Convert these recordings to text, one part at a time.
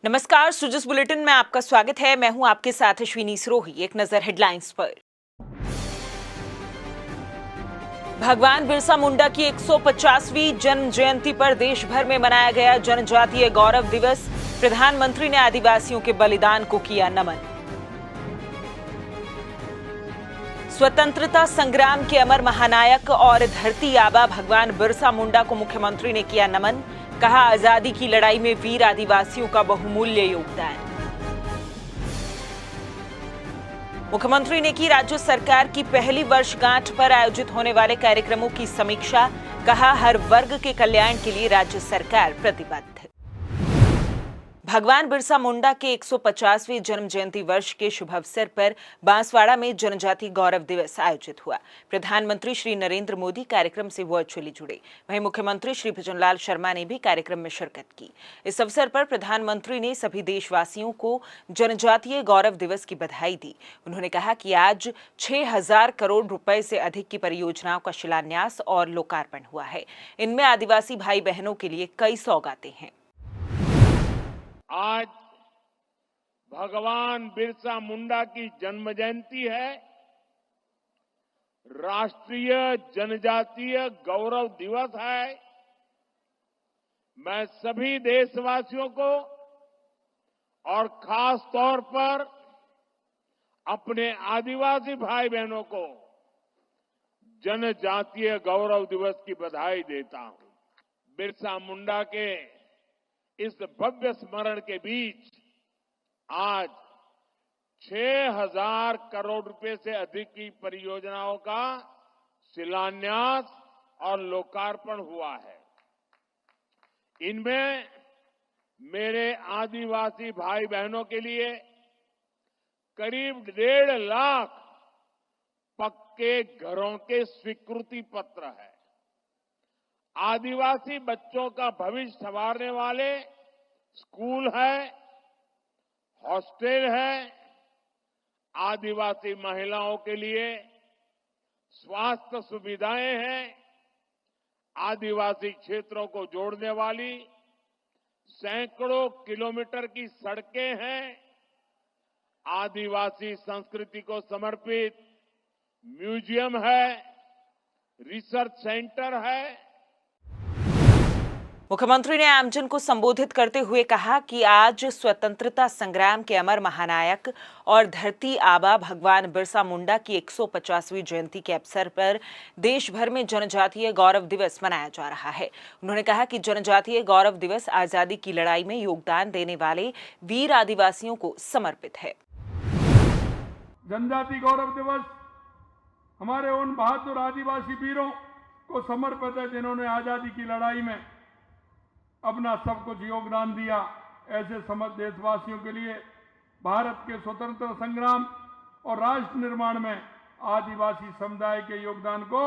नमस्कार, सुजस बुलेटिन में आपका स्वागत है। मैं हूं आपके साथ अश्विनी सरोही। एक नजर हेडलाइंस पर। भगवान बिरसा मुंडा की 150वीं जन्म जयंती पर देश भर में मनाया गया जनजातीय गौरव दिवस। प्रधानमंत्री ने आदिवासियों के बलिदान को किया नमन। स्वतंत्रता संग्राम के अमर महानायक और धरती आबा भगवान बिरसा मुंडा को मुख्यमंत्री ने किया नमन। कहा, आजादी की लड़ाई में वीर आदिवासियों का बहुमूल्य योगदान। मुख्यमंत्री ने की राज्य सरकार की पहली वर्षगांठ पर आयोजित होने वाले कार्यक्रमों की समीक्षा। कहा, हर वर्ग के कल्याण के लिए राज्य सरकार प्रतिबद्ध। भगवान बिरसा मुंडा के 150वें जन्म जयंती वर्ष के शुभ अवसर पर बांसवाड़ा में जनजातीय गौरव दिवस आयोजित हुआ। प्रधानमंत्री श्री नरेंद्र मोदी कार्यक्रम से वर्चुअली जुड़े। वहीं मुख्यमंत्री श्री भजनलाल शर्मा ने भी कार्यक्रम में शिरकत की। इस अवसर पर प्रधानमंत्री ने सभी देशवासियों को जनजातीय गौरव दिवस की बधाई दी। उन्होंने कहा कि आज 6000 करोड़ रुपए से अधिक की परियोजनाओं का शिलान्यास और लोकार्पण हुआ है। इनमें आदिवासी भाई बहनों के लिए कई सौगातें हैं। आज भगवान बिरसा मुंडा की जन्म जयंती है। राष्ट्रीय जनजातीय गौरव दिवस है। मैं सभी देशवासियों को और खास तौर पर अपने आदिवासी भाई बहनों को जनजातीय गौरव दिवस की बधाई देता हूं। बिरसा मुंडा के इस भव्य स्मरण के बीच आज 6000 करोड़ रुपए से अधिक की परियोजनाओं का शिलान्यास और लोकार्पण हुआ है। इनमें मेरे आदिवासी भाई बहनों के लिए करीब 1.5 लाख पक्के घरों के स्वीकृति पत्र है। आदिवासी बच्चों का भविष्य संवारने वाले स्कूल है, हॉस्टल है। आदिवासी महिलाओं के लिए स्वास्थ्य सुविधाएं हैं। आदिवासी क्षेत्रों को जोड़ने वाली सैकड़ों किलोमीटर की सड़कें हैं। आदिवासी संस्कृति को समर्पित म्यूजियम है, रिसर्च सेंटर है। मुख्यमंत्री ने आमजन को संबोधित करते हुए कहा कि आज स्वतंत्रता संग्राम के अमर महानायक और धरती आबा भगवान बिरसा मुंडा की 150वीं जयंती के अवसर पर देश भर में जनजातीय गौरव दिवस मनाया जा रहा है। उन्होंने कहा कि जनजातीय गौरव दिवस आजादी की लड़ाई में योगदान देने वाले वीर आदिवासियों को समर्पित है। जनजातीय गौरव दिवस हमारे उन बहादुर आदिवासी वीरों को समर्पित है जिन्होंने आजादी की लड़ाई में अपना सब कुछ योगदान दिया। ऐसे समस्त देशवासियों के लिए भारत के स्वतंत्रता संग्राम और राष्ट्र निर्माण में आदिवासी समुदाय के योगदान को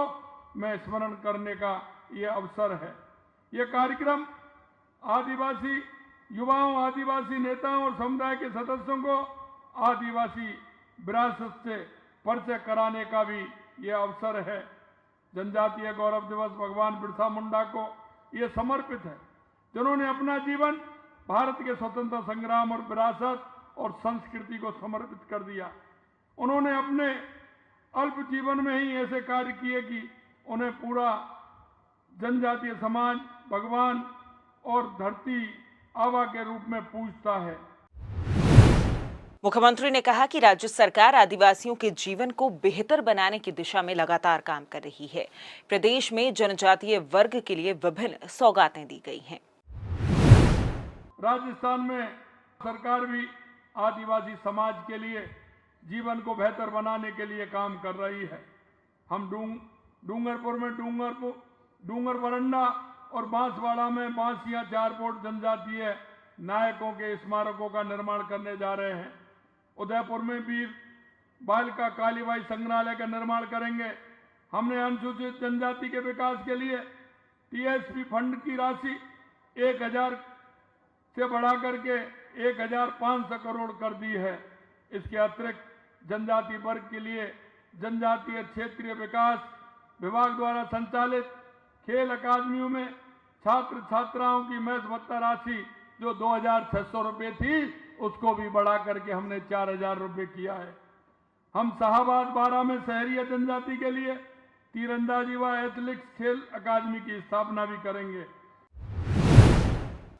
मैं स्मरण करने का ये अवसर है। ये कार्यक्रम आदिवासी युवाओं, आदिवासी नेताओं और समुदाय के सदस्यों को आदिवासी विरासत से परिचय कराने का भी ये अवसर है। जनजातीय गौरव दिवस भगवान बिरसा मुंडा को ये समर्पित है जिन्होंने अपना जीवन भारत के स्वतंत्रता संग्राम और विरासत और संस्कृति को समर्पित कर दिया। उन्होंने अपने अल्प जीवन में ही ऐसे कार्य किए कि उन्हें पूरा जनजातीय समाज भगवान और धरती आबा के रूप में पूजता है। मुख्यमंत्री ने कहा कि राज्य सरकार आदिवासियों के जीवन को बेहतर बनाने की दिशा में लगातार काम कर रही है। प्रदेश में जनजातीय वर्ग के लिए विभिन्न सौगातें दी गई हैं। राजस्थान में सरकार भी आदिवासी समाज के लिए जीवन को बेहतर बनाने के लिए काम कर रही है। हम डूंगरपुर में डूंगर बरंडा और बांसवाड़ा में बांसिया 4 फुट जनजातीय नायकों के स्मारकों का निर्माण करने जा रहे हैं। उदयपुर में वीर बालिका कालीबाई संग्रहालय का निर्माण करेंगे। हमने अनुसूचित जनजाति के विकास के लिए टीएसपी फंड की राशि 1000 से बढ़ाकर के 1500 करोड़ कर दी है। इसके अतिरिक्त जनजाति वर्ग के लिए जनजातीय क्षेत्रीय विकास विभाग द्वारा संचालित खेल अकादमियों में छात्र छात्राओं की मेस भत्ता राशि जो 2,600 रुपये थी उसको भी बढ़ा करके हमने 4,000 रुपये किया है। हम शाहबाद बारा में शहरी जनजाति के लिए तीरंदाजी व एथलेटिक्स खेल अकादमी की स्थापना भी करेंगे।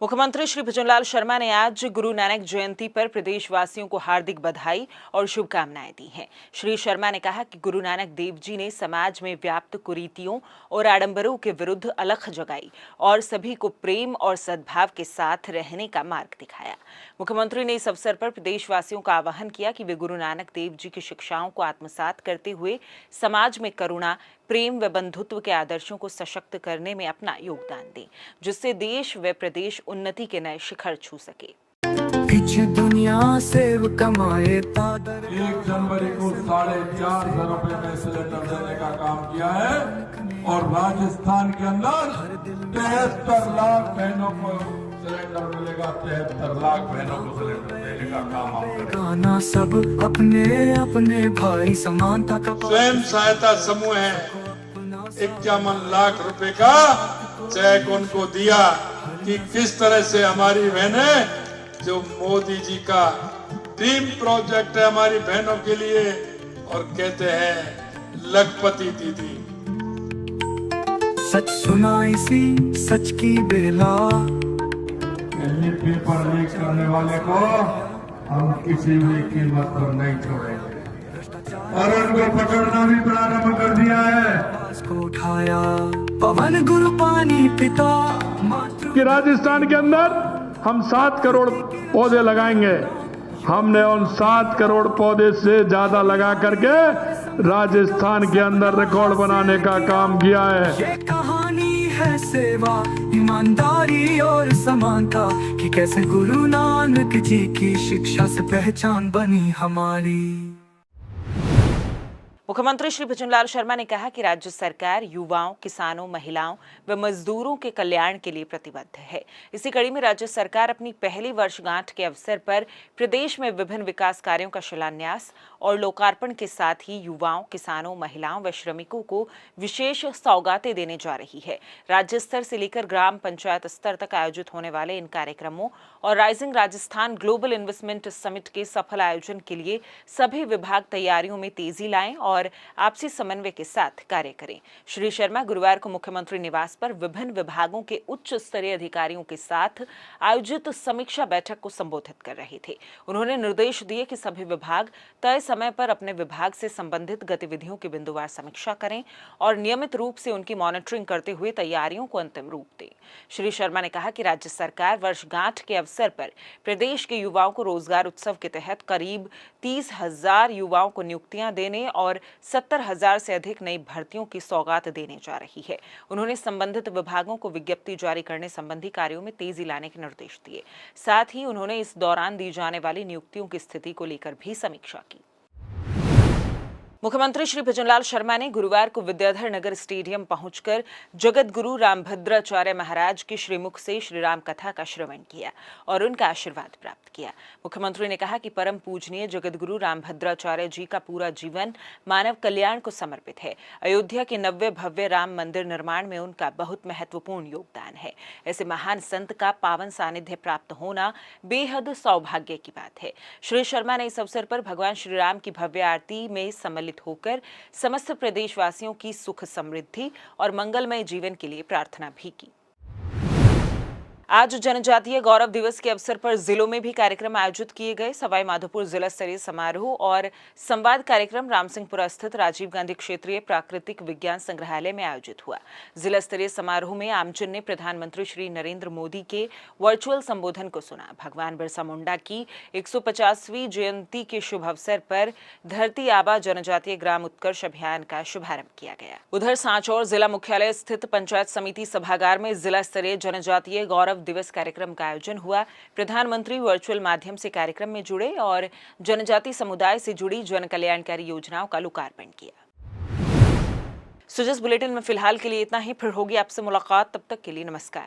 मुख्यमंत्री श्री भजनलाल शर्मा ने आज गुरु नानक जयंती पर प्रदेशवासियों को हार्दिक बधाई और शुभकामनाएं दी हैं। श्री शर्मा ने कहा कि गुरु नानक देव जी ने समाज में व्याप्त कुरीतियों और आडंबरों के विरुद्ध अलख जगाई और सभी को प्रेम और सद्भाव के साथ रहने का मार्ग दिखाया। मुख्यमंत्री ने इस अवसर पर प्रदेशवासियों का आह्वान किया कि वे गुरु नानक देव जी की शिक्षाओं को आत्मसात करते हुए समाज में करुणा, प्रेम व बंधुत्व के आदर्शों को सशक्त करने में अपना योगदान दें, जिससे देश व प्रदेश उन्नति के नए शिखर छू सके। दुनिया से कमाए 1 जनवरी को 4,500 रुपए में सिलेंडर देने का काम किया है और राजस्थान के अंदर 73 लाख बहनों को सिलेंडर मिलेगा। 73 लाख बहनों को सिलेंडर देने का काम गाना सब अपने अपने भाई समानता का स्वयं सहायता समूह है 51 लाख रुपए का चेक उनको दिया कि किस तरह से हमारी बहनें जो मोदी जी का ड्रीम प्रोजेक्ट है हमारी बहनों के लिए और कहते हैं लखपति दीदी। सच सुनाई सी सच की बेला पेपर लीक करने वाले को हम किसी भी कीमत पर नहीं छोड़ेंगे और उनको पकड़ना भी प्रारंभ कर दिया है। को उठाया पवन गुरु पानी पिता कि राजस्थान के अंदर हम 7 करोड़ पौधे लगाएंगे। हमने उन 7 करोड़ पौधे से ज्यादा लगा करके राजस्थान के अंदर रिकॉर्ड बनाने का काम किया है। ये कहानी है सेवा, ईमानदारी और समानता कि कैसे गुरु नानक जी की शिक्षा से पहचान बनी हमारी। मुख्यमंत्री श्री भजनलाल शर्मा ने कहा कि राज्य सरकार युवाओं, किसानों, महिलाओं व मजदूरों के कल्याण के लिए प्रतिबद्ध है। इसी कड़ी में राज्य सरकार अपनी पहली वर्षगांठ के अवसर पर प्रदेश में विभिन्न विकास कार्यों का शिलान्यास और लोकार्पण के साथ ही युवाओं, किसानों, महिलाओं व श्रमिकों को विशेष सौगातें देने जा रही है। राज्य स्तर से लेकर ग्राम पंचायत स्तर तक आयोजित होने वाले इन कार्यक्रमों और rising Rajasthan global investment summit के सफल आयोजन के लिए सभी विभाग तैयारियों में तेजी लाएं और आपसी समन्वय के साथ कार्य करें। श्री शर्मा गुरुवार को मुख्यमंत्री निवास पर विभिन्न विभागों के उच्च स्तरीय अधिकारियों के साथ आयोजित समीक्षा बैठक को संबोधित कर रहे थे। उन्होंने निर्देश दिए कि सभी विभाग तय समय पर अपने विभाग से संबंधित गतिविधियों की बिंदुवार समीक्षा करें और नियमित रूप से उनकी मॉनिटरिंग करते हुए तैयारियों को अंतिम रूप दें। श्री शर्मा ने कहा कि राज्य सरकार वर्षगांठ के अवसर पर प्रदेश के युवाओं को रोजगार उत्सव के तहत करीब 30,000 युवाओं को नियुक्तियां देने और 70,000 से अधिक नई भर्तियों की सौगात देने जा रही है। उन्होंने संबंधित विभागों को विज्ञप्ति जारी करने संबंधी कार्यों में तेजी लाने के निर्देश दिए। साथ ही उन्होंने इस दौरान दी जाने वाली नियुक्तियों की स्थिति को लेकर भी समीक्षा की। मुख्यमंत्री श्री भजनलाल शर्मा ने गुरुवार को विद्याधर नगर स्टेडियम पहुंचकर जगत गुरु रामभद्राचार्य महाराज के श्रीमुख से श्री राम कथा का श्रवण किया और उनका आशीर्वाद प्राप्त किया। मुख्यमंत्री ने कहा कि परम पूजनीय जगत गुरु रामभद्राचार्य जी का पूरा जीवन मानव कल्याण को समर्पित है। अयोध्या के नव्य भव्य राम मंदिर निर्माण में उनका बहुत महत्वपूर्ण योगदान है। ऐसे महान संत का पावन सानिध्य प्राप्त होना बेहद सौभाग्य की बात है। श्री शर्मा ने इस अवसर पर भगवान श्री राम की भव्य आरती में सम्मिलित होकर समस्त प्रदेशवासियों की सुख समृद्धि और मंगलमय जीवन के लिए प्रार्थना भी की। आज जनजातीय गौरव दिवस के अवसर पर जिलों में भी कार्यक्रम आयोजित किए गए। सवाई माधोपुर जिला स्तरीय समारोह और संवाद कार्यक्रम रामसिंहपुरा स्थित राजीव गांधी क्षेत्रीय प्राकृतिक विज्ञान संग्रहालय में आयोजित हुआ। जिला स्तरीय समारोह में आमजन ने प्रधानमंत्री श्री नरेंद्र मोदी के वर्चुअल संबोधन को सुना। भगवान बिरसा मुंडा की 150वीं जयंती के शुभ अवसर पर धरती आबा जनजातीय ग्राम उत्कर्ष अभियान का शुभारंभ किया गया। उधर सांचौर जिला मुख्यालय स्थित पंचायत समिति सभागार में जिला स्तरीय जनजातीय गौरव दिवस कार्यक्रम का आयोजन हुआ। प्रधानमंत्री वर्चुअल माध्यम से कार्यक्रम में जुड़े और जनजाति समुदाय से जुड़ी जन कल्याणकारी योजनाओं का लोकार्पण किया। सुजस बुलेटिन में फिलहाल के लिए इतना ही। फिर होगी आपसे मुलाकात, तब तक के लिए नमस्कार।